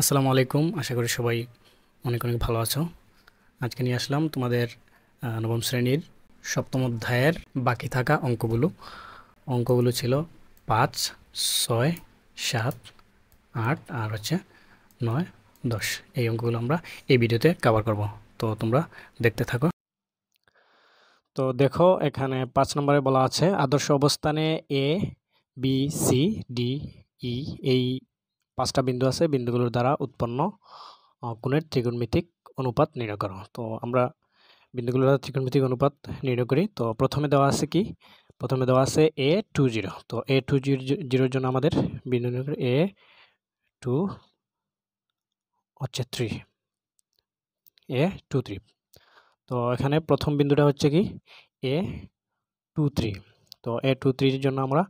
আসসালামু আলাইকুম। আশা করি সবাই অনেক অনেক ভালো আছো। আজকে নিয়ে আসলাম তোমাদের নবম শ্রেণীর সপ্তম অধ্যায়ের বাকি থাকা অঙ্কগুলো। অঙ্কগুলো ছিল ৫, ৬, ৭, ৮ আর হচ্ছে ৯, ১০। এই অঙ্কগুলো আমরা এই ভিডিওতে কভার করব। তো তোমরা দেখতে থাকো। তো দেখো, এখানে ৫ নম্বরে বলা আছে আদর্শ অবস্থানে এ, বি, সি, ডি, ই এই ৫টা বিন্দু আছে। বিন্দুগুলোর দ্বারা উৎপন্ন কোণের ত্রিকোণমিতিক অনুপাত নির্ণয় করো। তো আমরা বিন্দুগুলোর দ্বারা ত্রিকোণমিতিক অনুপাত নির্ণয় করি। তো প্রথমে দেওয়া আছে কি? প্রথমে দেওয়া আছে A20। তো A20 জন্য আমাদের বিন্দু নির্ণয় করি। A2 হচ্ছে 3, A23। তো এখানে প্রথম বিন্দুটা হচ্ছে কি A23। তো A23 এর জন্য আমরা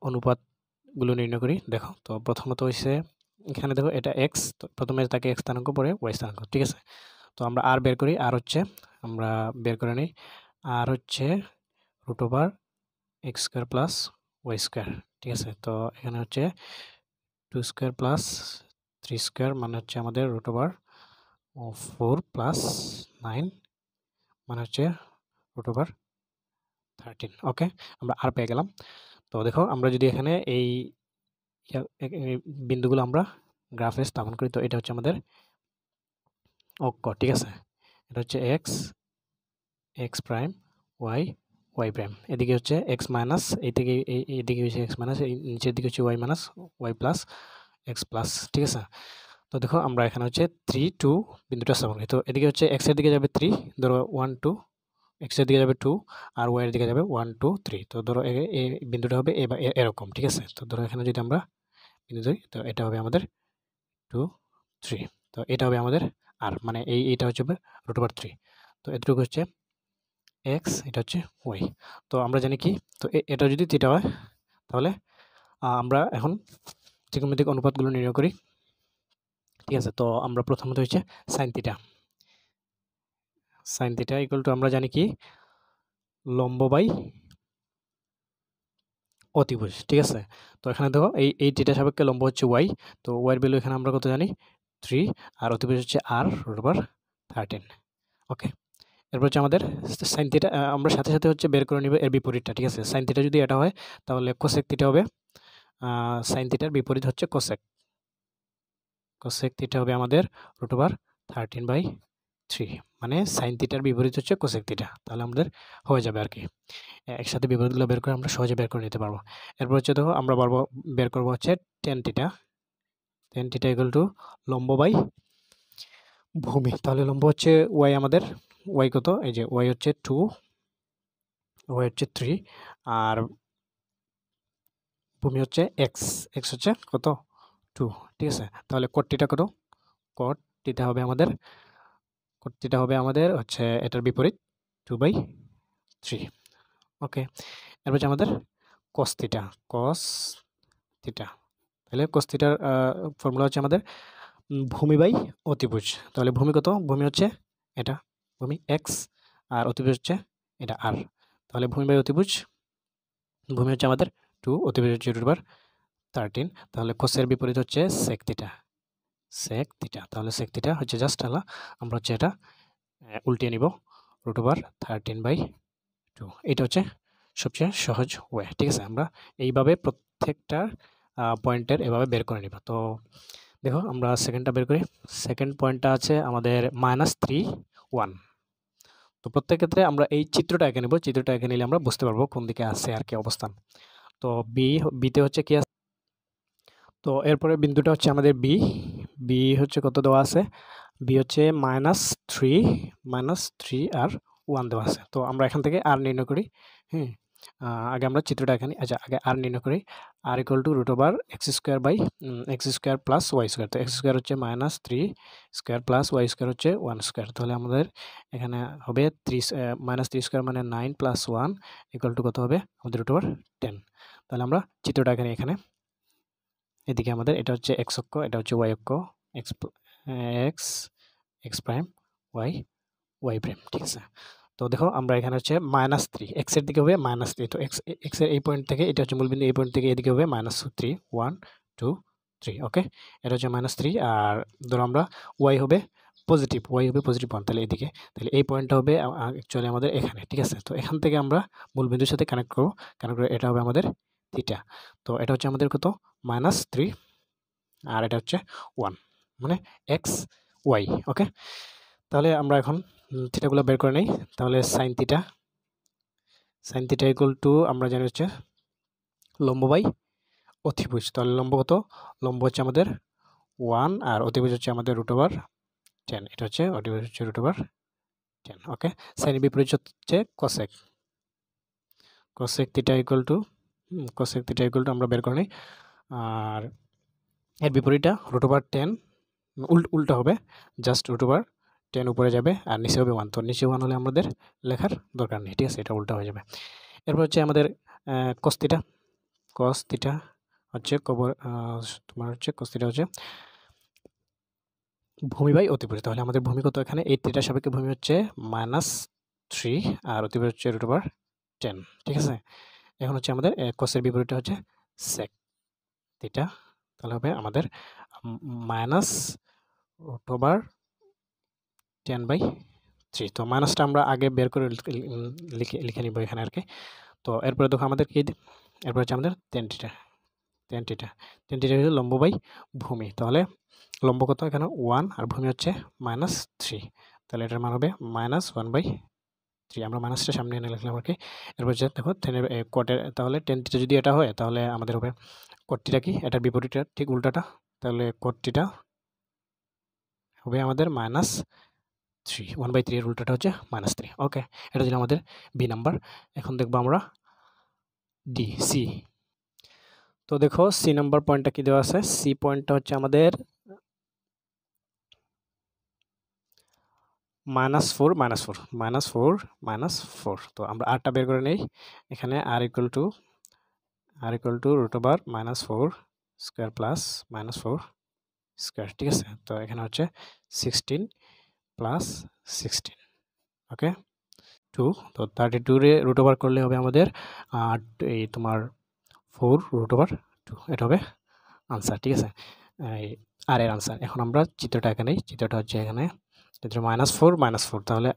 অনুপাতগুলো নির্ণয় করি। দেখো, তো প্রথমত হচ্ছে এখানে দেখো এটা x, তো প্রথমে তাকে x স্থানাঙ্ক, পরে y স্থানাঙ্ক, ঠিক আছে। তো আমরা আর বের করি। আর হচ্ছে আমরা বের করে নিই, আর হচ্ছে √x² প্লাস y², ঠিক আছে। তো এখানে হচ্ছে 2² প্লাস 3² মানে হচ্ছে আমাদের √4 প্লাস 9 মানে হচ্ছে √13। ওকে, আমরা আর পেয়ে গেলাম। তো দেখো, আমরা যদি এখানে এই বিন্দুগুলো আমরা গ্রাফে স্থাপন করি, তো এটা হচ্ছে আমাদের অক্ষ, ঠিক আছে। এটা হচ্ছে এক্স প্রাইম, ওয়াই প্রাইম। এদিকে হচ্ছে এক্স মাইনাস, এইদিকে হচ্ছে এক্স মাইনাস, এই নিচের দিকে হচ্ছে Y minus Y plus X plus, ঠিক আছে। তো দেখো, আমরা এখানে হচ্ছে 3, 2 বিন্দুটা স্থাপন করি। তো এদিকে হচ্ছে এক্সের দিকে যাবে 3, ধরো 1, 2, এক্সের দিকে যাবে 2, আর ওয়াইয়ের দিকে যাবে 1, 2, 3। তো ধরো এই বিন্দুটা হবে এরকম, ঠিক আছে। তো ধরো এখানে যদি আমরা বিন্দু ধরি, তো এটা হবে আমাদের 2, 3। তো এটা হবে আমাদের আর, মানে এইটা হচ্ছে √3। তো এতটুকু হচ্ছে এক্স, এটা হচ্ছে ওয়াই। তো আমরা জানি কি, তো এটা যদি থিটা হয়, তাহলে আমরা এখন ত্রিকোণমিতিক অনুপাতগুলো নির্ণয় করি, ঠিক আছে। তো আমরা প্রথমত হচ্ছে sine theta. Sine theta equal to আমরা জানি কি, লম্ব বাই অতিভুজ, ঠিক আছে। তো এখানে দেখো, এই থিটা সাপেক্ষে লম্ব হচ্ছে ওয়াই। তো ওয়াইয়ের ভ্যালু এখানে আমরা কত জানি, 3, আর অতিভুজ হচ্ছে r√13। ওকে, এরপর হচ্ছে আমাদের সাইন থিটা। আমরা সাথে সাথে হচ্ছে বের করে নিব এর বিপরীতটা, ঠিক আছে। সাইন থিটা যদি এটা হয়, তাহলে কোসেক থিটা হবে। সাইন থিটার বিপরীত হচ্ছে কোসেক। কোসেক থিটা হবে আমাদের √13/3, মানে সাইন থিটার বিপরীত হচ্ছে কোসেক থিটা। তাহলে আমাদের হয়ে যাবে আর কি। একসাথে বিপরীতগুলো বের করে আমরা সহজে বের করে নিতে পারবো। এরপর হচ্ছে দেখো, আমরা বের করবো হচ্ছে tan theta. Tan theta equal to লম্ব বাই ভূমি। তাহলে লম্ব হচ্ছে ওয়াই, আমাদের ওয়াই কত, এই যে ওয়াই হচ্ছে 2, ওয়াই হচ্ছে 3, আর ভূমি হচ্ছে এক্স। এক্স হচ্ছে কত, 2, ঠিক আছে। তাহলে কট থিটা কত, কট থিটা হবে আমাদের হচ্ছে এটার বিপরীত 2/3। ওকে, এরপর হচ্ছে আমাদের কস থিটা। কস থিটা, তাহলে কস থিটার ফর্মুলা হচ্ছে আমাদের ভূমি বাই অতিভুজ। তাহলে ভূমি কত, ভূমি হচ্ছে এটা, ভূমি এক্স, আর অতিভুজ হচ্ছে এটা আর। তাহলে ভূমি বাই অতিভুজ, ভূমি হচ্ছে আমাদের 2, অতিভুজ হচ্ছে √13। তাহলে কোসের বিপরীত হচ্ছে সেক থিটা। সেক থিটা, তাহলে সেক থিটা হচ্ছে জাস্ট আমরা হচ্ছে এটা উল্টিয়ে নিব, √13/2। এটা হচ্ছে সবচেয়ে সহজ ওয়ে, ঠিক আছে। আমরা এইভাবে প্রত্যেকটা পয়েন্টের এভাবে বের করে নিব। তো দেখো, আমরা সেকেন্ডটা বের করি। সেকেন্ড পয়েন্টটা আছে আমাদের -3, 1। তো প্রত্যেক ক্ষেত্রে আমরা এই চিত্রটা এঁকে নেব। চিত্রটা এঁকে নিলে আমরা বুঝতে পারবো কোন দিকে আছে আর কি অবস্থান। তো বিতে হচ্ছে কি আছে, তো এরপরে বিন্দুটা হচ্ছে আমাদের বি। বি হচ্ছে কত দেওয়া আছে, বি হচ্ছে -3 আর 1 দেওয়া আছে। তো আমরা এখান থেকে আর নির্ণয় করি। হ্যাঁ, আগে আমরা চিত্রটা এখানে, আচ্ছা আগে আর নির্ণয় করি। R equal to √x² plus y²। তো x² হচ্ছে -3² প্লাস y² হচ্ছে 1²। তাহলে আমাদের এখানে হবে -3² মানে 9 প্লাস 1 ইকুয়াল টু কত হবে আমাদের √10। তাহলে আমরা চিত্রটা এখানে এদিকে আমাদের এটা হচ্ছে এক্স অক্ষ, এটা হচ্ছে ওয়াই অক্ষ, X X X prime, Y prime, ঠিক আছে। তো দেখো, আমরা এখানে হচ্ছে -3, এক্স এর দিকে হবে -3। তো এক্স এর এই পয়েন্ট থেকে, এটা হচ্ছে মূলবিন্দু, এই পয়েন্ট থেকে এদিকে হবে -3, 1, 2, 3। ওকে, এটা হচ্ছে -3। আর ধরো আমরা ওয়াই হবে পজিটিভ 1, তাহলে এদিকে, তাহলে এই পয়েন্টটা হবে অ্যাকচুয়ালি আমাদের এখানে, ঠিক আছে। তো এখান থেকে আমরা মূল বিন্দুর সাথে কানেক্ট করব, কানেক্ট করে এটা হবে আমাদের থিটা। তো এটা হচ্ছে আমাদের কত, -3, আর এটা হচ্ছে 1, মানে এক্স ওয়াই। ওকে, তাহলে আমরা এখন থিটাগুলো বের করে নেই। তাহলে সাইন থিটা ইকুয়াল টু আমরা জানি হচ্ছে লম্ব বাই অতিভুজ। তাহলে লম্ব কত, লম্ব হচ্ছে আমাদের 1 আর অতিভুজ হচ্ছে আমাদের √10। এটা হচ্ছে অতিভুজ হচ্ছে √10। ওকে, সাইনের বিপরীত হচ্ছে কোসেক থিটা ইকুয়াল টু আমরা বের করে নিই। আর এর বিপরীতটা √10, উল্টা হবে, জাস্ট √10 উপরে যাবে আর নিচে হবে 1। তো নিচে 1 হলে আমাদের লেখার দরকার নেই, ঠিক আছে, এটা উল্টা হয়ে যাবে। এরপর হচ্ছে আমাদের cos থিটা হচ্ছে তোমার হচ্ছে cos থিটা হচ্ছে ভূমি বাই অতিভুজ। তাহলে আমাদের ভূমি কত, এখানে এই থিটার সাপেক্ষে ভূমি হচ্ছে -3 আর অতিভুজ হচ্ছে √10, ঠিক আছে। এখন হচ্ছে আমাদের cos-এর বিপরীতটা হচ্ছে sec থিটা, তাহলে হবে আমাদের -√10/3। তো মাইনাসটা আমরা আগে বের করে লিখে নিব এখানে আর কি। তো এরপরে দেখো আমাদের কি, এরপর হচ্ছে আমাদের tan থিটা হচ্ছে লম্ব বাই ভূমি। তাহলে লম্ব কত, এখানে 1 আর ভূমি হচ্ছে -3, তাহলে এটার মান হবে -1/3। আমরা মাইনাসটা সামনে এনে লিখলাম আর কি। এরপর হচ্ছে দেখো কটের, তাহলে tan থিটা যদি এটা হয় তাহলে আমাদের হবে cot থিটা কি, এটার বিপরীতটা ঠিক উল্টাটা, তাহলে cot থিটা হবে আমাদের -3, 1/3 এর উল্টাটা হচ্ছে -3। ওকে, এটা ছিল আমাদের বি নাম্বার। এখন দেখবো আমরা সি। তো দেখো সি নাম্বার পয়েন্টটা কি দেওয়া আছে, সি পয়েন্টটা হচ্ছে আমাদের -4। তো আমরা আরটা বের করে নেই। এখানে আর ইকুয়াল টু √4² প্লাস -4², ঠিক আছে। তো এখানে হচ্ছে 16 প্লাস 16, ওকে 2। তো 32 রে √ওভার করলে হবে আমাদের এই তোমার 4√2, এটা হবে আনসার, ঠিক আছে, এই আর এর আনসার। এখন আমরা চিত্রটা এখানে, চিত্রটা হচ্ছে এখানে চিত্র -4, তাহলে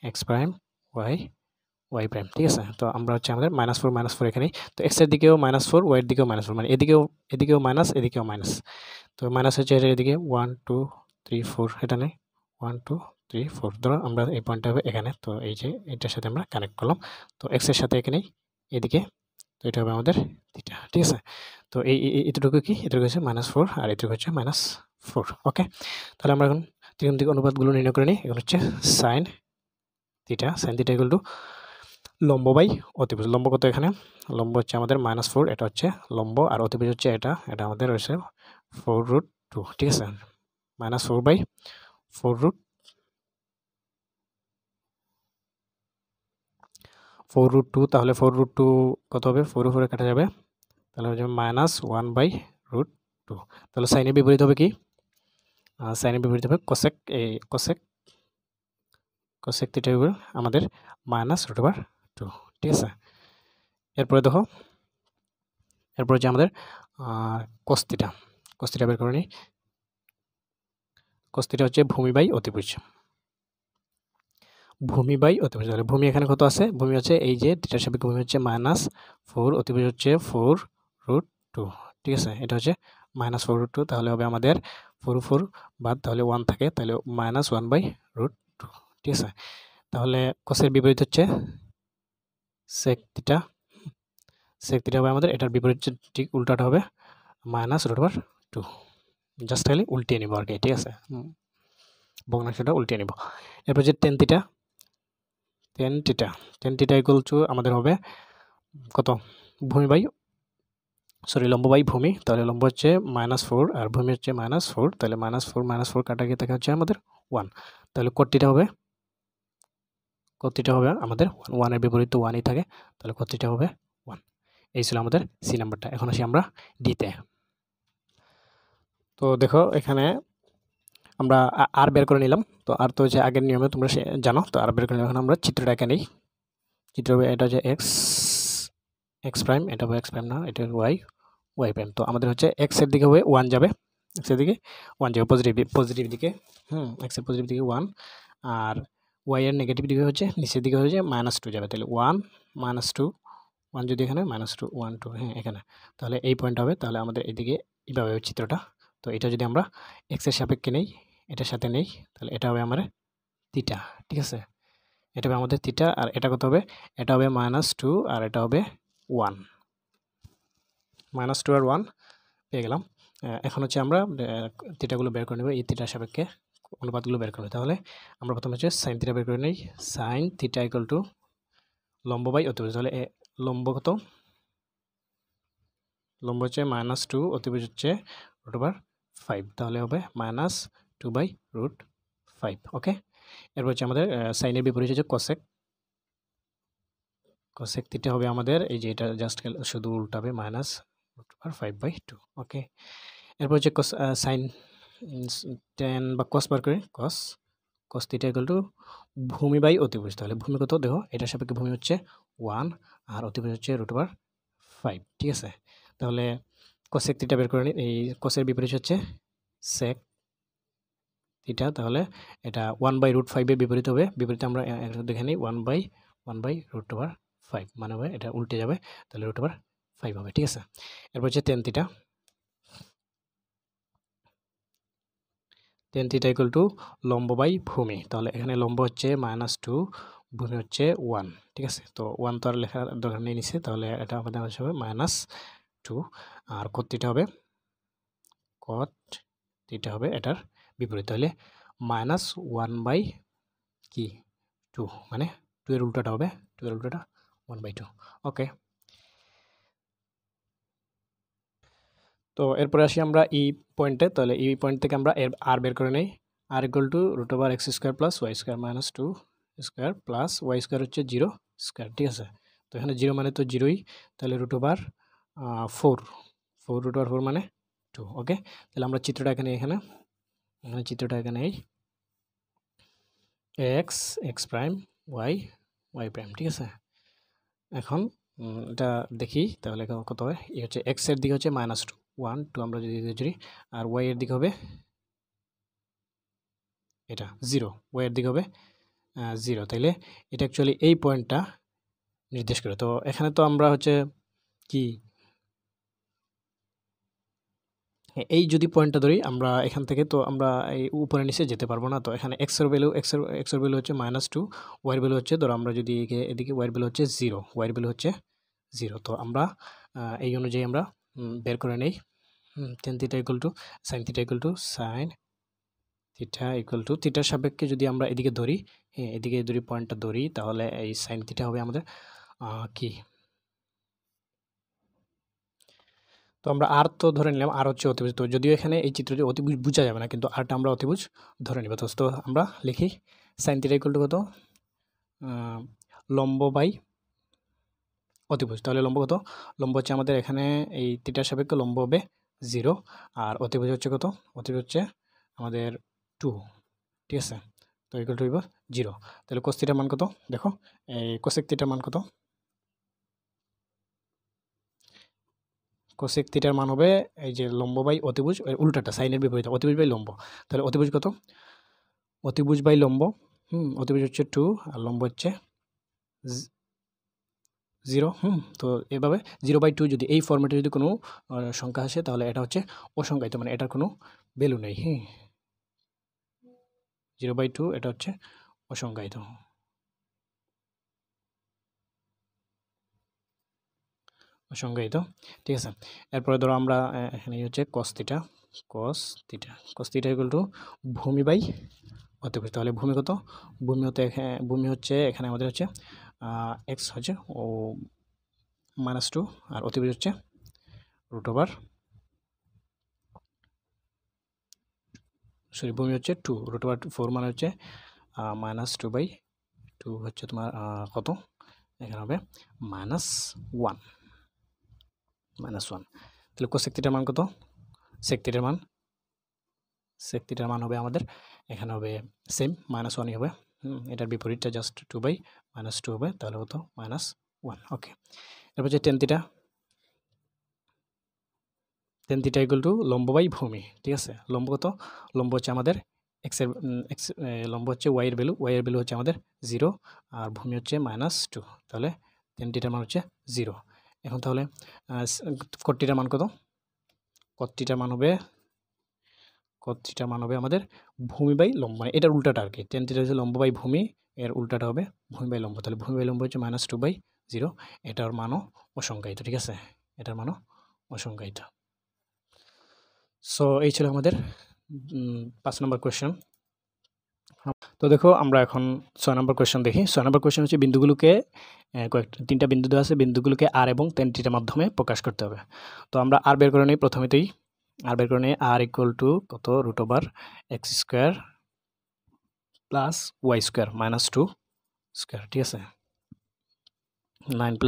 এক্স প্রাইম ওয়াই প্রাইম, ঠিক আছে। তো আমরা হচ্ছে আমাদের -4 এখানেই। তো এক্স এর দিকেও -4, ওয়াই এর দিকেও -4, মানে এদিকেও মাইনাস, এদিকেও মাইনাস। তো মাইনাস হচ্ছে এদিকে 1 2 3 4, এটা নেই 1 2 3 4। ধরো আমরা এই পয়েন্টটা হবে এখানে, তো এই যে এটার সাথে আমরা কানেক্ট করলাম। তো এক্স এর সাথে এখানেই এদিকে, তো এটা হবে আমাদের থিটা, ঠিক আছে। তো এতটুকু কি, এতটুকু হচ্ছে -4 আর এতটুকু হচ্ছে -4। ওকে, তাহলে আমরা এখন ত্রিকোণমিতিক অনুপাতগুলো নির্ণয় করে নিই। এখন হচ্ছে সাইন থিটা ইকুয়াল টু লম্ব বাই অতিভুজ। লম্ব কত, এখানে লম্ব হচ্ছে আমাদের -4, এটা হচ্ছে লম্ব, আর অতিভুজ হচ্ছে এটা আমাদের হচ্ছে 4√2, ঠিক আছে। -4/4√2, তাহলে 4√2 কত হবে, 4 উপরে কাটা যাবে, তাহলে হচ্ছে -1/√2। তাহলে সাইনের বিপরীত হবে কি, সাইনের বিপরীত হবে কোসেক থিটা আমাদের -√2, ঠিক আছে। এরপরে দেখো, এরপরে হচ্ছে আমাদের cos থিটা বের করে নিই। cos থিটা হচ্ছে ভূমি বাই অতিভুজ। তাহলে ভূমি এখানে কত আছে, ভূমি হচ্ছে এই যে থিটার সাপেক্ষে ভূমি হচ্ছে -4, অতিভুজ হচ্ছে 4√2, ঠিক আছে। এটা হচ্ছে -4√2, তাহলে হবে আমাদের 4 বাদ, তাহলে 1 থাকে, তাহলে -1/√2, ঠিক আছে। তাহলে কোসের বিপরীত হচ্ছে সেক থিটা হবে আমাদের, এটার বিপরীত ঠিক উল্টাটা হবে -√2। জাস্ট খালি উল্টিয়ে নিব আর কি, ঠিক আছে, ভগ্নাংশটা উল্টিয়ে নিব। এরপর যে tan থিটা ইকুয়াল টু আমাদের হবে কত, লম্ব বাই ভূমি। তাহলে লম্ব হচ্ছে -4 আর ভূমি হচ্ছে -4, তাহলে -4 কাটা গিয়ে থাকে হচ্ছে আমাদের 1। তাহলে cot থিটা হবে আমাদের 1 এর বিপরীত তো 1ই থাকে, তাহলে cot থিটা হবে 1। এই ছিল আমাদের সি নাম্বারটা। এখন আসি আমরা ডিতে। তো দেখো এখানে আমরা আর বের করে নিলাম। তো আর তো হচ্ছে আগের নিয়মে তোমরা জানো, তো আর বের করে নিলাম। এখন আমরা চিত্রটা এঁকে নিই। চিত্র হবে এটা হচ্ছে এক্স প্রাইম, এটা হবে এক্স প্রাইম না, এটা ওয়াই, ওয়াই প্রাইম। তো আমাদের হচ্ছে এক্সের দিকে হবে 1 যাবে, এক্সের দিকে 1 যাবে পজিটিভ দিকে, এক্সের পজিটিভ দিকে 1, আর ওয়াই এর নেগেটিভ দিকে হচ্ছে নিচের দিকে হচ্ছে -2 যাবে। তাহলে 1 -2, 1 যদি এখানে -2 1 2 হ্যাঁ এখানে, তাহলে এই পয়েন্ট হবে। তাহলে আমাদের এদিকে এইভাবে চিত্রটা। তো এটা যদি আমরা এক্সের সাপেক্ষে নেই, এটার সাথে নেই, তাহলে এটা হবে আমার থিটা, ঠিক আছে। এটা হবে আমাদের থিটা, আর এটা কত হবে? এটা হবে -2 আর এটা হবে 1, -2 আর 1 পেয়ে গেলাম। এখন হচ্ছে আমরা থিটাগুলো বের করে নেব, এই থিটার সাপেক্ষে অনুপাতগুলো বের করে নেব। তাহলে আমরা প্রথমে হচ্ছে সাইন থিটা বের করে নেই। সাইন থিটা ইকুয়াল টু লম্ব বাই অতিভুজ। তাহলে লম্ব কত? লম্ব হচ্ছে -2, অতিভুজ হচ্ছে √5, তাহলে হবে -2/√5। ওকে, এরপর হচ্ছে আমাদের সাইনের বিপরীত হচ্ছে কোসেক। কোসেক থিটা হবে আমাদের এই যে এটা জাস্ট শুধু উল্টাবে -√5/2। ওকে, এরপর হচ্ছে সাইন টেন বা কস বার করে, কস থিটা ইকুয়াল টু ভূমি বাই অতিভুজ। তাহলে ভূমি কত দেখো, এটার সাপেক্ষে ভূমি হচ্ছে 1 আর অতিভুজ হচ্ছে √5, ঠিক আছে। তাহলে কোসেক থিটা বের করে নিই। এই কোসের বিপরীত হচ্ছে সেক থিটা, তাহলে এটা 1/√5 এর বিপরীত হবে। বিপরীতে আমরা দেখে নিই 1/1/√5 মানে হবে এটা উল্টে যাবে, তাহলে √5 হবে, ঠিক আছে। এরপর হচ্ছে tan theta. Tan theta equal to লম্ব বাই ভূমি। তাহলে এখানে লম্ব হচ্ছে -2, ভূমি হচ্ছে 1, ঠিক আছে। তো 1 তো আর লেখার দরকার নেই নিচে, তাহলে এটা আমাদের হবে -2, আর কত থিটা হবে? কট থিটা হবে এটার বিপরীত, তাহলে -1/2 মানে 2 এর উল্টাটা হবে, 2 এর উল্টাটা 1/2। ওকে, তো এরপরে আসি আমরা এই পয়েন্টে। তাহলে এই পয়েন্ট থেকে আমরা আর বের করে নেই। R equal to √x² plus y² -2 square plus y square হচ্ছে 0 স্কোয়ার, ঠিক আছে। তো এখানে 0 মানে তো 0ই, তাহলে √4 √4 মানে 2। ওকে, তাহলে আমরা চিত্রটা এখানে চিত্রটা এখানে এক্স প্রাইম ওয়াই প্রাইম, ঠিক আছে। এখন এটা দেখি, তাহলে কত হয়? এই হচ্ছে এক্স এর দিকে হচ্ছে -2 1 2 আমরা যদি ধরি, আর ওয়াই এর দিকে হবে এটা 0, ওয়াই এর দিকে হবে 0। তাইলে এটা অ্যাকচুয়ালি এই পয়েন্টটা নির্দেশ করে। তো এখানে তো আমরা হচ্ছে কি এই যদি পয়েন্টটা ধরি আমরা এখান থেকে, তো আমরা এই উপরে নিচে যেতে পারবো না। তো এখানে এক্সের ভ্যালু হচ্ছে -2, ওয়াইয়ের ভ্যালু হচ্ছে, ধরো আমরা যদি এদিকে ওয়াইয়ের ভ্যালু হচ্ছে 0, ওয়াইয়ের ভ্যালু হচ্ছে 0। তো আমরা এই অনুযায়ী আমরা বের করে নেই। Tan theta equal to sine theta equal to sine theta equal to থিটার সাপেক্ষে যদি আমরা এদিকে ধরি, হ্যাঁ এদিকে যদি পয়েন্টটা ধরি, তাহলে এই সাইন থিটা হবে আমাদের কি, তো আমরা আর তো ধরে নিলাম, আর হচ্ছে অতিভুজ। তো যদিও এখানে এই চিত্রটি অতিভুজ বোঝা যাবে না, কিন্তু আরটা আমরা অতিভুজ ধরে নিব। তো আমরা লিখি সাইন থিটা ইকুয়াল টু কত, লম্ব বাই অতিভুজ। তাহলে লম্ব কত? লম্ব হচ্ছে আমাদের এখানে এই থিটার সাপেক্ষে লম্ব হবে 0, আর অতিভুজ হচ্ছে কত? অতিভুজ হচ্ছে আমাদের 2, ঠিক আছে। তো ইকুয়াল টু 0। তাহলে কোস থিটার মান কত দেখো, এই কোসেক থিটার মান কত? কোসেক থিটার মান হবে এই যে লম্ব বাই অতিভুজ, উল্টাটা সাইনের বিপরীত, অতিভুজ বাই লম্ব। তাহলে অতিভুজ কত? অতিভুজ বাই লম্ব, অতিভুজ হচ্ছে 2 আর লম্ব হচ্ছে 0। তো এভাবে 0/2 যদি এই ফর্মেটে যদি কোনো সংখ্যা আসে, তাহলে এটা হচ্ছে অসংজ্ঞায়িত, মানে এটার কোনো ভ্যালু নেই। 0/2 এটা হচ্ছে অসংজ্ঞায়িত। অসংজ্ঞায়িত, ঠিক আছে। এরপরে ধরো আমরা এখানে হচ্ছে cos থিটা ইকুয়াল টু ভূমি বাই অতিভুজ। তাহলে ভূমি কত? ভূমি হচ্ছে এখানে আমাদের হচ্ছে এক্স হচ্ছে ও -2, আর অতিভুজ হচ্ছে ভূমি হচ্ছে 2, √4 মানে হচ্ছে -2/2 হচ্ছে তোমার কত? এখানে হবে -1। তাহলে কোসেক থিটার মান কত? সেক থিটার মান হবে আমাদের এখানে হবে সেম -1ই হবে। এটার বিপরীতটা জাস্ট 2/-2 হবে, তাহলে কত? -1। ওকে, এরপর হচ্ছে টেন থিটা। tan θ = লম্ব বাই ভূমি, ঠিক আছে। লম্ব কত? লম্ব হচ্ছে আমাদের এক্সের লম্ব হচ্ছে y এর ভ্যালু হচ্ছে আমাদের 0 আর ভূমি হচ্ছে -2, তাহলে tan θ মান হচ্ছে 0। এখন তাহলে cot θ মান কত? cot θ মান হবে আমাদের ভূমি বাই লম্ব, মানে এটার উল্টাটা আর কি। tan θ হচ্ছে লম্ব বাই ভূমি, এর উল্টাটা হবে ভূমি বাই লম্ব। তাহলে ভূমি বাই লম্ব হচ্ছে -2/0, এটার মানও অসংজ্ঞায়িত, ঠিক আছে, এটার মানও অসংজ্ঞায়িত। সো এই ছিল আমাদের 5 নম্বর কোয়েশ্চেন। তো দেখো আমরা এখন 6 নম্বর কোয়েশ্চেন দেখি। 6 নম্বর কোয়েশ্চেন হচ্ছে বিন্দুগুলোকে তিনটা বিন্দু দেওয়া আছে, বিন্দুগুলোকে r এবং tan θ মাধ্যমে প্রকাশ করতে হবে। তো আমরা r বের করে নিই প্রথমেতেই। r বের করে নিই, r = কত? √x² প্লাস y² -2 স্কয়ার, ঠিক আছে। 9 +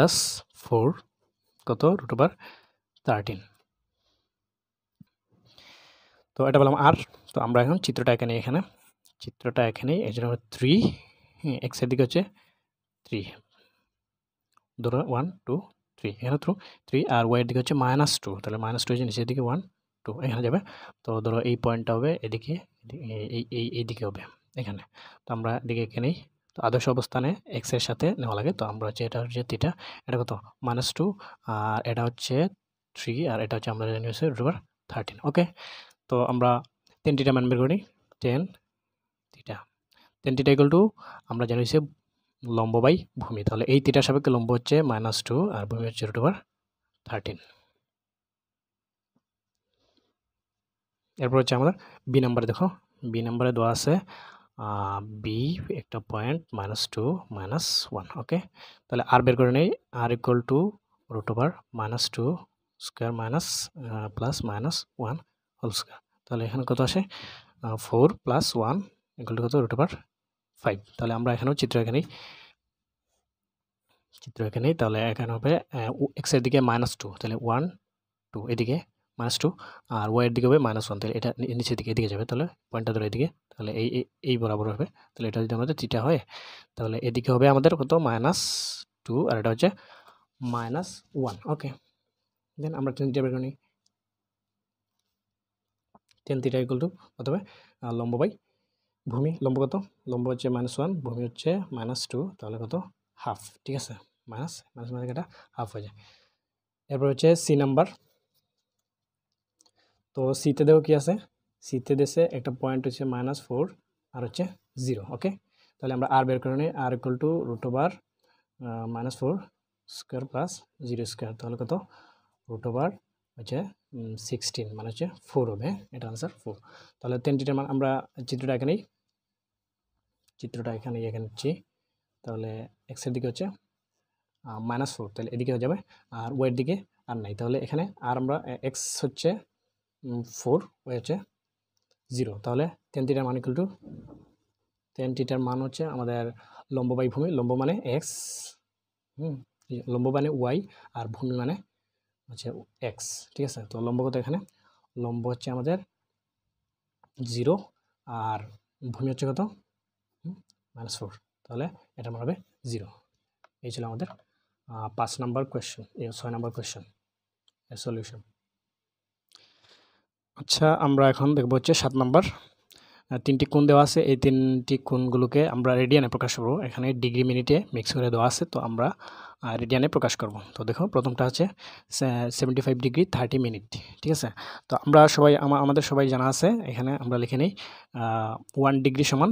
4 কত? √13। তো এটা বললাম r। তো আমরা এখন চিত্রটা এখানে এই জন্য 3, x এর দিকে হচ্ছে 3, ধরো 1 2 3, এখানে 3 আর y এর দিকে হচ্ছে -2, তাহলে -2 হচ্ছে নিচের দিকে 1 2 এখানে যাবে। তো ধরো এই পয়েন্টটা হবে এদিকে, এইদিকে হবে এখানে। তো আমরা এদিকে এখানেই, তো আদর্শ অবস্থানে x এর সাথে নেওয়া লাগে। তো আমরা হচ্ছে এটা হচ্ছে θ, এটা কত? -2 আর এটা হচ্ছে 3 আর এটা হচ্ছে আমরা জানি হচ্ছে √13। ওকে, তো আমরা tan θ মান বের করি। tan θ আমরা জানি হচ্ছে লম্ব বাই ভূমি, তাহলে এই θ সাপেক্ষে লম্ব হচ্ছে -2 আর ভূমি হচ্ছে √13। এরপর হচ্ছে আমাদের বি নাম্বারে, দেখো বি নাম্বারে দেওয়া আছে বি একটা পয়েন্ট -2 -1। ওকে, তাহলে আর বের করে নেই। r = √-2² plus -1 whole square. তাহলে এখানে কত আসে? 4 + 1 = কত? √5। তাহলে আমরা এখানেও চিত্র এখানেই, তাহলে এখানে হবে x এর দিকে -2, তাহলে 1 2 এদিকে -2 আর y এর দিকে হবে -1, তাহলে এটা নিচের দিকে এদিকে যাবে, তাহলে পয়েন্টটা ধরে এদিকে, তাহলে এই বরাবর হবে। তাহলে এটা যদি আমাদের θ হয়, তাহলে এদিকে হবে আমাদের কত? -2 আর এটা হচ্ছে -1। ওকে, দেন আমরা tan θ বের করে নিই। tan θ = কত হবে? লম্ব বাই ভূমি। লম্ব কত? লম্ব হচ্ছে -1, ভূমি হচ্ছে -2, তাহলে কত? হাফ, ঠিক আছে, মাইনাস এটা হাফ হয়ে যায়। এরপর হচ্ছে সি নাম্বার। তো সিতে দেখো কি আছে? সিতে দেশে একটা পয়েন্ট হচ্ছে -4 আর হচ্ছে 0। ওকে, তাহলে আমরা আর বের করে নিই। r = √-4² প্লাস 0², তাহলে কত? হচ্ছে 16, মানে হচ্ছে 4 হবে, এটা আনসার 4। তাহলে tan θ মান আমরা চিত্রটা এখানে নিচ্ছি। তাহলে x এর দিকে হচ্ছে -4, তাহলে এদিকে হয়ে যাবে, আর y এর দিকে আর নাই, তাহলে এখানে আর আমরা x হচ্ছে 4, y হচ্ছে 0, তাহলে tan θ মান tan θ মান হচ্ছে আমাদের লম্ব বাই ভূমি। লম্ব মানে x, লম্ব মানে y আর ভূমি মানে হচ্ছে x, ঠিক আছে। তো লম্ব কত? এখানে লম্ব হচ্ছে আমাদের 0 আর ভূমি হচ্ছে কত? -4, তাহলে এটা মান হবে 0। এই ছিল আমাদের 5 নম্বর কোয়েশ্চেন, 6 নম্বর কোয়েশ্চেন এর সলিউশন। আচ্ছা, আমরা এখন দেখব হচ্ছে 7 নম্বর। 3টি কোণ দেওয়া আছে, এই 3টি কোণগুলোকে আমরা রেডিয়ানে প্রকাশ করব। এখানে ডিগ্রি মিনিটে মিক্স করে দেওয়া আছে, তো আমরা রেডিয়ানে প্রকাশ করব। তো দেখো প্রথমটা আছে 75 ডিগ্রি 30 মিনিট, ঠিক আছে। তো আমরা সবাই আমাদের সবাই জানা আছে, এখানে আমরা লিখে নিই 1 ডিগ্রি সমান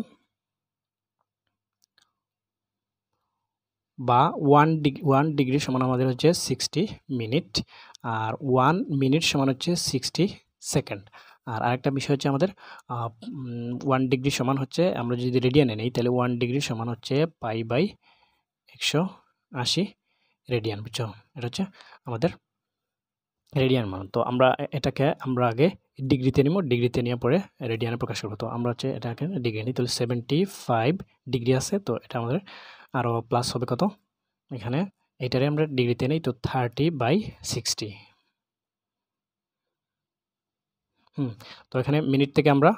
বা 1 ডিগ্রি সমান আমাদের হচ্ছে 60 মিনিট, আর 1 মিনিট সমান হচ্ছে 60 সেকেন্ড। আর আরেকটা বিষয় হচ্ছে আমাদের 1 ডিগ্রি সমান হচ্ছে, আমরা যদি রেডিয়ানে নেই, তাহলে 1 ডিগ্রি সমান হচ্ছে π/180 রেডিয়ান, বুঝছো? এটা হচ্ছে আমাদের রেডিয়ান মান। তো আমরা এটাকে আমরা আগে ডিগ্রিতে নিব, ডিগ্রিতে নিয়ে পরে রেডিয়ানে প্রকাশ করবো। তো আমরা হচ্ছে এটাকে ডিগ্রি নিই, তাহলে 75 ডিগ্রি আছে, তো এটা আমাদের আরও প্লাস হবে কত? এখানে এইটারে আমরা ডিগ্রিতে নেই, তো 30/60। তো এখানে মিনিট থেকে আমরা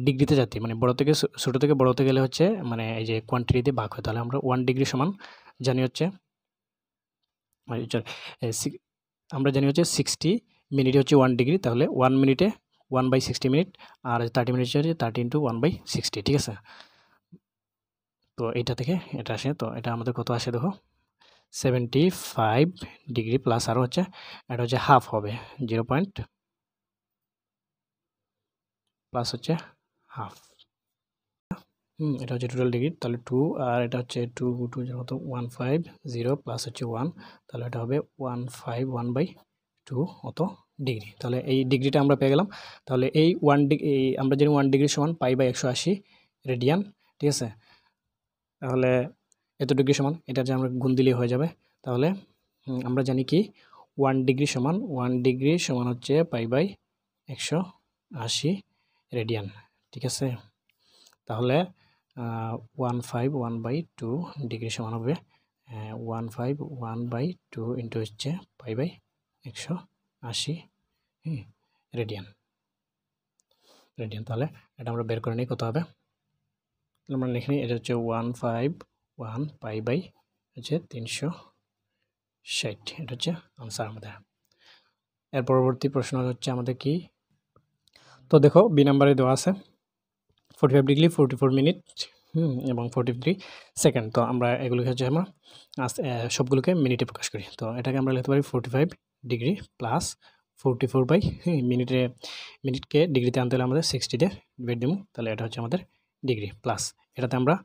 ডিগ্রিতে যাচ্ছি, মানে বড় থেকে ছোটো থেকে বড়তে গেলে হচ্ছে মানে এই যে কোয়ান্টিটিতে ভাগ হয়। তাহলে আমরা 1 ডিগ্রি সমান জানি হচ্ছে আমরা জানি হচ্ছে 60 মিনিটে হচ্ছে 1 ডিগ্রি, তাহলে 1 মিনিটে 1/60 মিনিট, আর 30 মিনিট হচ্ছে 30 × 1/60, ঠিক আছে। তো এটা থেকে এটা আসে, তো এটা আমাদের কত আসে দেখো, 75 ডিগ্রি প্লাস আরও হচ্ছে এটা হচ্ছে হাফ হবে 0 পয়েন্ট প্লাস হচ্ছে হাফ। এটা হচ্ছে টোটাল ডিগ্রি, তাহলে 2, আর এটা হচ্ছে 2 2 কত 150 প্লাস হচ্ছে 1, তাহলে এটা হবে 151/2 অত ডিগ্রি। তাহলে এই ডিগ্রিটা আমরা পেয়ে গেলাম। তাহলে এই 1 ডিগ্রি, আমরা জানি 1 ডিগ্রি সমান π/180 রেডিয়ান, ঠিক আছে। তাহলে এত ডিগ্রি সমান এটা যে আমরা গুণ দিলেই হয়ে যাবে। তাহলে আমরা জানি কি 1 ডিগ্রি সমান হচ্ছে π/180 রেডিয়ান, ঠিক আছে। তাহলে 151/2 ডিগ্রি সমান হবে 151/2 ইন্টু হচ্ছে π/180 রেডিয়ান। তাহলে এটা আমরা বের করে নিই কত হবে। আমরা লিখে নিই, এটা হচ্ছে 151 π/হচ্ছে 360, এটা হচ্ছে আনসার আমাদের। এর পরবর্তী প্রশ্ন হচ্ছে আমাদের কি, তো দেখো বি নাম্বারে দেওয়া আছে 45 ডিগ্রি 44 মিনিট এবং 43 সেকেন্ড। তো আমরা এগুলোকে হচ্ছে আমরা সবগুলোকে মিনিটে প্রকাশ করি। তো এটাকে আমরা লিখতে পারি 45 ডিগ্রি প্লাস 44 মিনিটকে ডিগ্রিতে আনতে হলে আমাদের 60 ডিভাইড দেবো, তাহলে এটা হচ্ছে আমাদের ডিগ্রি প্লাস এটাতে আমরা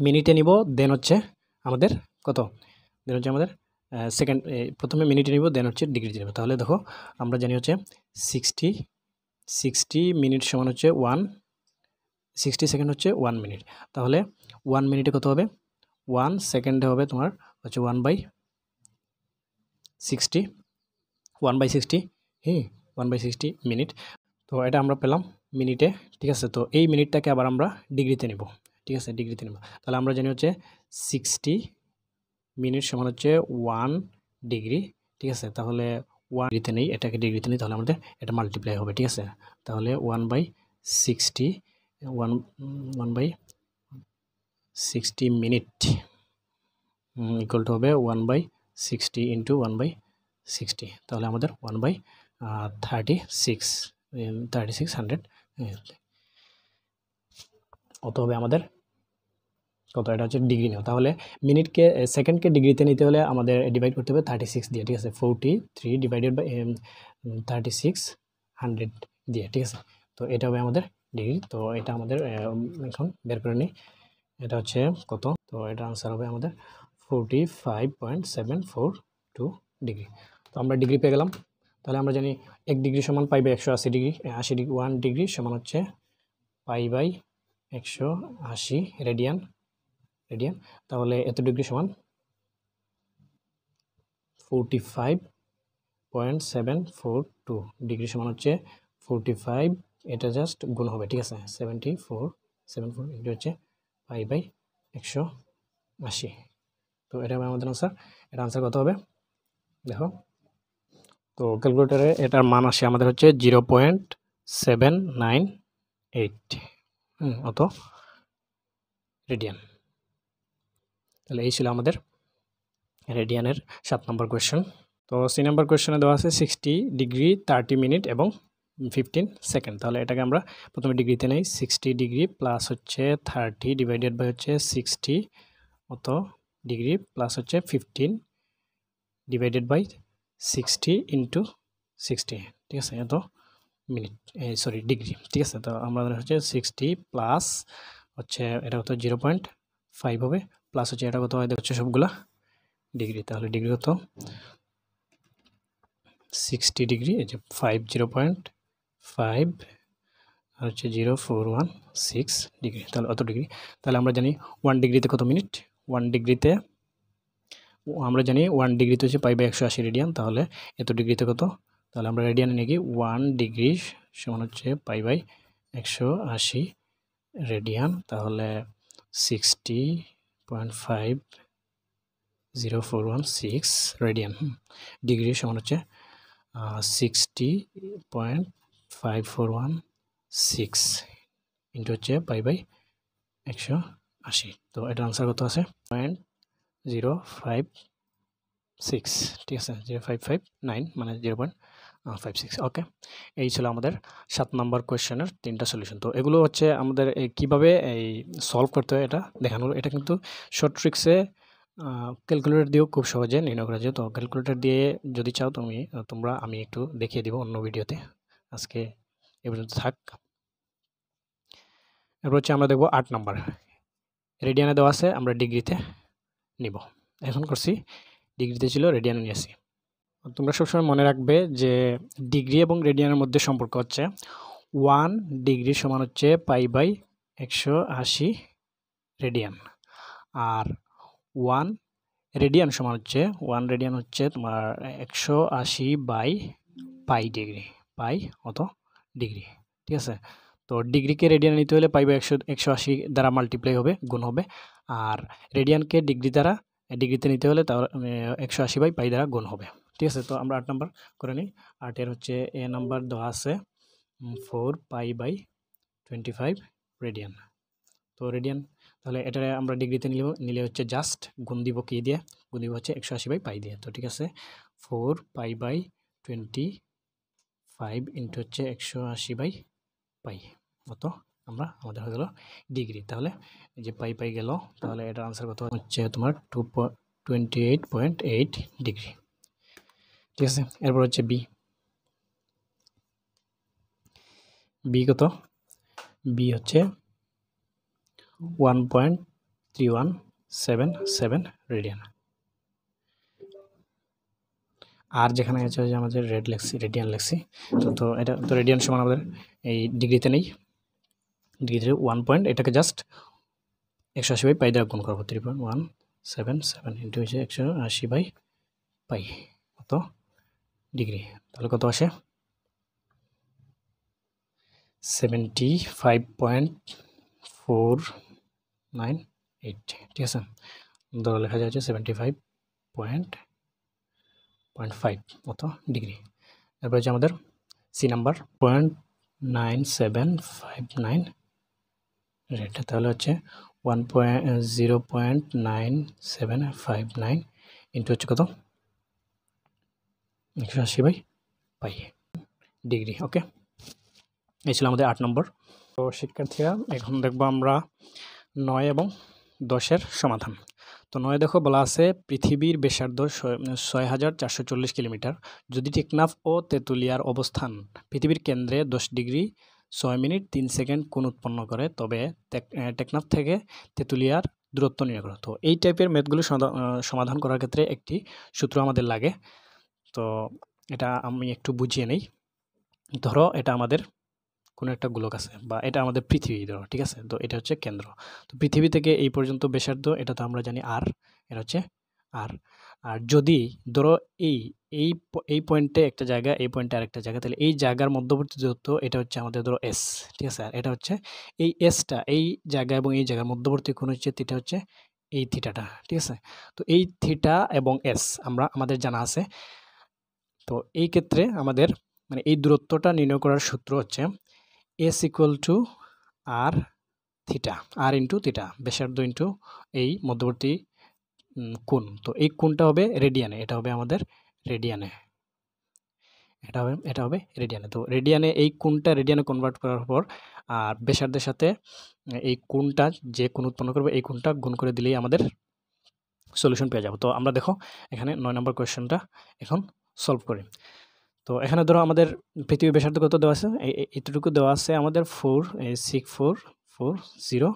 মিনিটে নিব, দেন হচ্ছে আমাদের কত, দেন হচ্ছে আমাদের সেকেন্ড, প্রথমে মিনিটে নিব দেন হচ্ছে ডিগ্রিতে নেব। তাহলে দেখো আমরা জানি হচ্ছে 60 মিনিট সমান হচ্ছে 60 সেকেন্ড হচ্ছে 1 মিনিট। তাহলে 1 মিনিটে কত হবে, 1 সেকেন্ডে হবে তোমার হচ্ছে 1/60 1/60 মিনিট। তো এটা আমরা পেলাম মিনিটে, ঠিক আছে। তো এই মিনিটটাকে আবার আমরা ডিগ্রিতে নেব, ঠিক আছে, ডিগ্রিতে নেব। তাহলে আমরা জানি হচ্ছে 60 মিনিট সমান হচ্ছে 1 ডিগ্রি, ঠিক আছে। তাহলে 1 ডিগ্রিতে নেই, এটাকে ডিগ্রিতে নেই, তাহলে আমাদের এটা মাল্টিপ্লাই হবে, ঠিক আছে। তাহলে 1/60 1/60 মিনিট ইকুয়াল টু হবে 1/60 ইন্টু 1/60, তাহলে আমাদের 1/3600 অত হবে আমাদের কত, এটা হচ্ছে ডিগ্রি নেও। তাহলে মিনিটকে সেকেন্ডকে ডিগ্রিতে নিতে হলে আমাদের ডিভাইড করতে হবে 36 দিয়ে, ঠিক আছে, 43 ডিভাইডেড বাই 3600 দিয়ে, ঠিক আছে। তো এটা হবে আমাদের ডিগ্রি। তো এটা আমাদের এখন বের করে নিই, এটা হচ্ছে কত, তো এটা আনসার হবে আমাদের 45.742 ডিগ্রি। তো আমরা ডিগ্রি পেয়ে গেলাম। তাহলে আমরা জানি 1 ডিগ্রি সমান π/180 ডিগ্রি, 80 ডিগ্রি 1 ডিগ্রি সমান হচ্ছে π/180 রেডিয়ান। তাহলে এত ডিগ্রি সমান 45.742 ডিগ্রি সমান হচ্ছে 45, এটা জাস্ট গুণ হবে, ঠিক আছে, 74 ইন্টু হচ্ছে π/180। তো এটা হবে আমাদের আনসার। এটা আনসার কত হবে দেখো, তো ক্যালকুলেটারে এটার মান আসে আমাদের হচ্ছে 0.798 অত রেডিয়ান। তাহলে এই ছিল আমাদের রেডিয়ানের 7 নম্বর কোয়েশ্চেন। তো সি নাম্বার কোয়েশ্চেনে দেওয়া আছে 60 ডিগ্রি 30 মিনিট এবং 15 সেকেন্ড। তাহলে এটাকে আমরা প্রথমে ডিগ্রিতে নেই, 60 ডিগ্রি প্লাস হচ্ছে 30 ডিভাইডেড বাই হচ্ছে 60 অত ডিগ্রি প্লাস হচ্ছে 15 ডিভাইডেড বাই 60 ইন্টু 60, ঠিক আছে, এত মিনিট, সরি ডিগ্রি, ঠিক আছে। তো আমাদের হচ্ছে 60 প্লাস হচ্ছে এটা কত 0.5 হবে, প্লাস হচ্ছে এটা কত হয় হচ্ছে সবগুলা ডিগ্রি। তাহলে ডিগ্রি কত 60 ডিগ্রি, এই যে 5 0.5 আর হচ্ছে 0416 ডিগ্রি, তাহলে অত ডিগ্রি। তাহলে আমরা জানি 1 ডিগ্রিতে কত মিনিট, 1 ডিগ্রিতে আমরা জানি 1 ডিগ্রিতে হচ্ছে π/180 রেডিয়ান। তাহলে এত ডিগ্রিতে কত, তাহলে আমরা রেডিয়ানে নিয়ে গিয়ে 1 ডিগ্রি সমান হচ্ছে π/180 রেডিয়ান। তাহলে 60.5041 রেডিয়ান ডিগ্রি সমান হচ্ছে 60.5416 ইন্টু হচ্ছে π/180। তো এটার আনসার কত আছে 0.05 6, ঠিক আছে, 0559 মানে 0.56। ওকে, এই ছিল আমাদের 7 নম্বর কোয়েশ্চেনের 3টা সলিউশন। তো এগুলো হচ্ছে আমাদের কিভাবে এই সলভ করতে হয় এটা দেখানো হলো। এটা কিন্তু শর্ট ট্রিক্সে ক্যালকুলেটর দিয়েও খুব সহজে নির্ণয় করা যায়। তো ক্যালকুলেটর দিয়ে যদি চাও তোমরা আমি একটু দেখিয়ে দিব অন্য ভিডিওতে। আজকে এ পর্যন্ত থাক। এরপর হচ্ছে আমরা দেখব 8 নাম্বার। রেডিয়ানে দেওয়া আছে, আমরা ডিগ্রিতে নিব। এখন করছি ডিগ্রিতে ছিল, রেডিয়ানে নিয়েছি। তোমরা সবসময় মনে রাখবে যে ডিগ্রি এবং রেডিয়ানের মধ্যে সম্পর্ক হচ্ছে 1 ডিগ্রি সমান হচ্ছে π/180 রেডিয়ান, আর 1 রেডিয়ান সমান হচ্ছে 1 রেডিয়ান হচ্ছে তোমার 180/π ডিগ্রি, পাই অত ডিগ্রি, ঠিক আছে। তো ডিগ্রিকে রেডিয়ান নিতে হলে π/180 দ্বারা মাল্টিপ্লাই হবে, গুণ হবে, আর রেডিয়ানকে ডিগ্রিতে নিতে হলে তার 180/π দ্বারা গুণ হবে, ঠিক আছে। তো আমরা 8 নাম্বার করে নিই। 8 হচ্ছে এ নাম্বার দেওয়া আছে 4π/25 রেডিয়ান। তো রেডিয়ান, তাহলে এটা আমরা ডিগ্রিতে নিলে হচ্ছে জাস্ট গুণ দিব কি দিয়ে, গুণ দিব হচ্ছে 180/π দিয়ে। তো ঠিক আছে, 4π/25 ইন্টু হচ্ছে 180/π মতো আমাদের হয়ে গেল ডিগ্রি। তাহলে এই যে পাই গেল, তাহলে এটার আনসার কত হচ্ছে তোমার 28.8 ডিগ্রি, ঠিক আছে। এরপর হচ্ছে বি কত, বি হচ্ছে 1.3177 রেডিয়ান। আর যেখানে আছে যে আমাদের রেডিয়ান লেখছি, তো এটা তো রেডিয়ান সমান আমাদের এই ডিগ্রিতে নেই, ডিগ্রিতে 1 পয়েন্ট, এটাকে জাস্ট 180/π দ্বারা গুণ করবো, 3.177 ইন্টু হচ্ছে 180/π কত ডিগ্রি, তাহলে কত আসে 75.498, ঠিক আছে। ধরো লেখা যায় হচ্ছে 75.5 মতো ডিগ্রি। এরপর হচ্ছে আমাদের সি নাম্বার 0.9759 রেট, তাহলে হচ্ছে 0.9759 ইন্টু হচ্ছে কত 180/π ডিগ্রি। ওকে, এই ছিল আমাদের 8 নম্বর। তো শিক্ষার্থীরা এখন দেখবো আমরা 9 এবং 10-এর সমাধান। তো 9 দেখো বলা আছে পৃথিবীর ব্যাসার্ধ 6440 কিলোমিটার, যদি টেকনাফ ও তেঁতুলিয়ার অবস্থান পৃথিবীর কেন্দ্রে 10 ডিগ্রি 6 মিনিট 3 সেকেন্ড কোণ উৎপন্ন করে, তবে টেকনাফ থেকে তেঁতুলিয়ার দূরত্ব নির্ণয় করো। তো এই টাইপের ম্যাথগুলো সমাধান করার ক্ষেত্রে একটি সূত্র আমাদের লাগে। তো এটা আমি একটু বুঝিয়ে নেই। ধরো এটা আমাদের কোনো একটা গোলক আছে, বা এটা আমাদের পৃথিবী ধরো, ঠিক আছে। তো এটা হচ্ছে কেন্দ্র। তো পৃথিবী থেকে এই পর্যন্ত ব্যাসার্ধ, এটা তো আমরা জানি আর, এটা হচ্ছে আর। আর যদি ধরো এই পয়েন্টে একটা জায়গা, এই পয়েন্টে আরেকটা জায়গা, তাহলে এই জায়গার মধ্যবর্তী দূরত্ব এটা হচ্ছে আমাদের ধরো এস, ঠিক আছে। আর এটা হচ্ছে এই এসটা, এই জায়গা এবং এই জায়গার মধ্যবর্তী কোণ হচ্ছে থিটা, হচ্ছে এই থিটাটা, ঠিক আছে। তো এই থিটা এবং এস আমাদের জানা আছে। তো এই ক্ষেত্রে আমাদের মানে এই দূরত্বটা নির্ণয় করার সূত্র হচ্ছে S equal to R theta, R into theta, ব্যাসার্ধ ইন্টু এই মধ্যবর্তী কোণ। তো এই কোণটা হবে রেডিয়ানে, এটা হবে আমাদের রেডিয়ানে, এটা হবে রেডিয়ানে। তো রেডিয়ানে এই কোণটা রেডিয়ানে কনভার্ট করার পর আর ব্যাসার্ধের সাথে এই কোণটা যে কোণ উৎপন্ন করবে এই কোণটা গুণ করে দিলেই আমাদের সলিউশন পেয়ে যাব। তো আমরা দেখো এখানে 9 নম্বর কোয়েশ্চেনটা এখন সলভ করি। তো এখানে ধরো আমাদের পৃথিবীর ব্যাসার্ধ কত দেওয়া আছে, এতটুকু দেওয়া আছে আমাদের 46440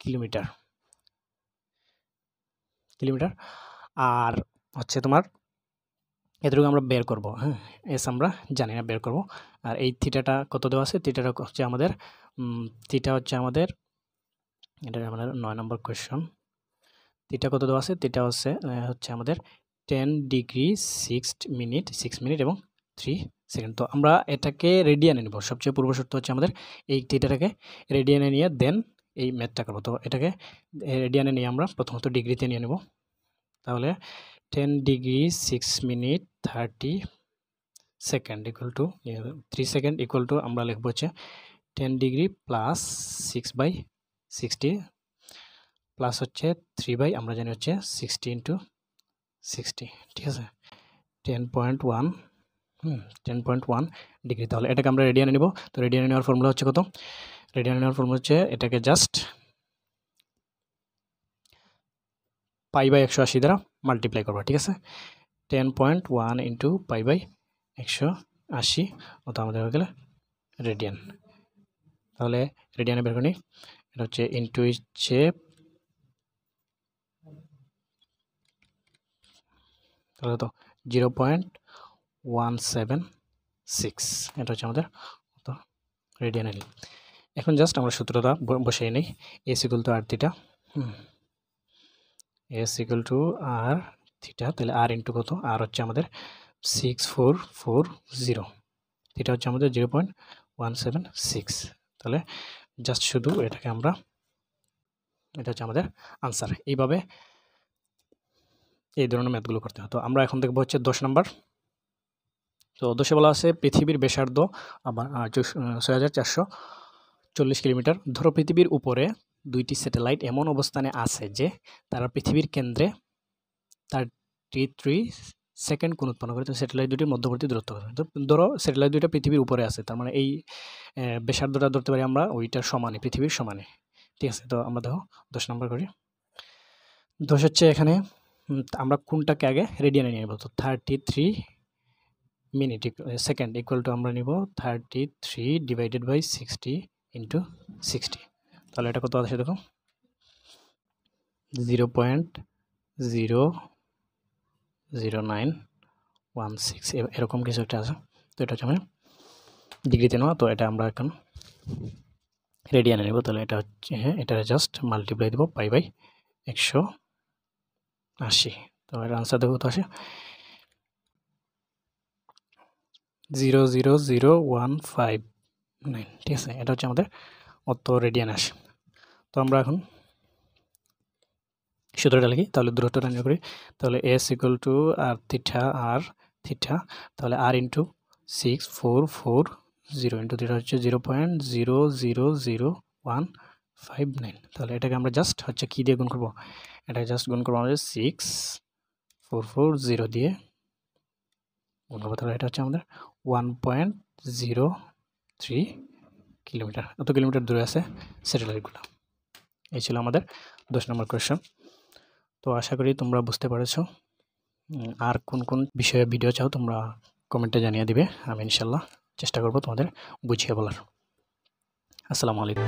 কিলোমিটার, আর হচ্ছে তোমার এতটুকু আমরা বের করব, হ্যাঁ, এস আমরা জানি না, বের করব। আর এই থিটাটা কত দেওয়া আছে, থিটাটা হচ্ছে আমাদের থিটা হচ্ছে আমাদের, এটা আমাদের 9 নম্বর কোয়েশ্চন। থিটা কত দেওয়া আছে, থিটা হচ্ছে আমাদের 10 ডিগ্রি 6 মিনিট এবং 3 সেকেন্ড। তো আমরা এটাকে রেডিয়ানে নেব, সবচেয়ে পূর্ব শর্ত হচ্ছে আমাদের এই থিটাটাকে রেডিয়ানে নিয়ে দেন এই ম্যাথটা করবো। তো এটাকে রেডিয়ানে নিয়ে আমরা প্রথমত ডিগ্রিতে নিয়ে নেব। তাহলে 10 degree 6 minute 30 second equal to 3 second equal to আমরা লিখবো হচ্ছে 10 ডিগ্রি প্লাস 6/60 প্লাস হচ্ছে 3 আমরা জানি হচ্ছে 60 ইন্টু 60, ঠিক আছে, 10.1 10.1 ডিগ্রি। তাহলে এটাকে আমরা রেডিয়ানে নিব। তো রেডিয়ানে নেওয়ার ফর্মুলা হচ্ছে কত? রেডিয়ানে নেওয়ার ফর্মুলা হচ্ছে এটাকে জাস্ট π/180 দ্বারা মাল্টিপ্লাই করবা, ঠিক আছে। 10.1 ইন্টু π/180 অত আমাদের হয়ে গেলে রেডিয়ান। তাহলে রেডিয়ানে বের করে নিই, এটা হচ্ছে ইন্টু হচ্ছে তাহলে তো 0.176, এটা হচ্ছে আমাদের রেডিয়ানে। এখন জাস্ট আমরা সূত্রটা বসিয়ে নিই, S equal to R theta, S equal to R theta, তাহলে আর ইন্টু কত, আর হচ্ছে আমাদের 6440, থিটা হচ্ছে আমাদের 0.176। তাহলে জাস্ট শুধু এটাকে আমরা, এটা হচ্ছে আমাদের আনসার। এইভাবে এই ধরনের ম্যাথগুলো করতে হয়। তো আমরা এখন দেখবো হচ্ছে 10 নম্বর। তো 10-এ বলা আছে পৃথিবীর ব্যাসার্ধ আবার 6440 কিলোমিটার। ধরো পৃথিবীর উপরে 2টি স্যাটেলাইট এমন অবস্থানে আছে যে তারা পৃথিবীর কেন্দ্রে 33 সেকেন্ড কোণ উৎপন্ন করে। তো স্যাটেলাইট দুটির মধ্যবর্তী দূরত্ব কত? তো ধরো স্যাটেলাইট দুইটা পৃথিবীর উপরে আছে, তার মানে এই ব্যাসার্ধটা ধরতে পারি আমরা ওইটার সমানে, পৃথিবীর সমানে, ঠিক আছে। তো আমরা দেখো 10 নম্বর করি। 10 হচ্ছে এখানে আমরা কোনটাকে আগে রেডিয়ানে নিয়ে নেব। তো 33 মিনিট সেকেন্ড ইকুয়াল টু আমরা নিব 33 ডিভাইডেড বাই 60 ইন্টু 60। তাহলে এটা কত আসে দেখো, 0.00916 এরকম কিছু একটা আছে। তো এটা হচ্ছে আমরা ডিগ্রিতে নেওয়া, তো এটা আমরা এখন রেডিয়ানে নেব। তাহলে এটা হচ্ছে, হ্যাঁ, এটা জাস্ট মাল্টিপ্লাই দেবো π/180। তো এর আনসার দেখো কত আসে, 0.00159, ঠিক আছে। এটা হচ্ছে আমাদের অত রেডিয়ান আসে। তো আমরা এখন সূত্রটা লিখি, তাহলে দূরত্বটা নির্ণয় করি। তাহলে S equal to R theta, তাহলে আর ইন্টু 6440 ইন্টু থিটা হচ্ছে 0.0000159। তাহলে এটাকে আমরা জাস্ট হচ্ছে কী দিয়ে গুণ করবো, এটাকে জাস্ট গুণ করবো আমাদের 6440 দিয়ে গুণ করবো। তাহলে এটা হচ্ছে আমাদের 1.03 কিলোমিটার, এত কিলোমিটার দূরে আছে স্যাটেলাইটগুলো। এই ছিল আমাদের 10 নম্বর কোয়েশ্চেন। তো আশা করি তোমরা বুঝতে পেরেছো। আর কোন কোন বিষয়ে ভিডিও চাও তোমরা কমেন্টে জানিয়ে দিবে, আমি ইনশাল্লাহ চেষ্টা করব তোমাদের বুঝিয়ে বলার। আসসালামু আলাইকুম।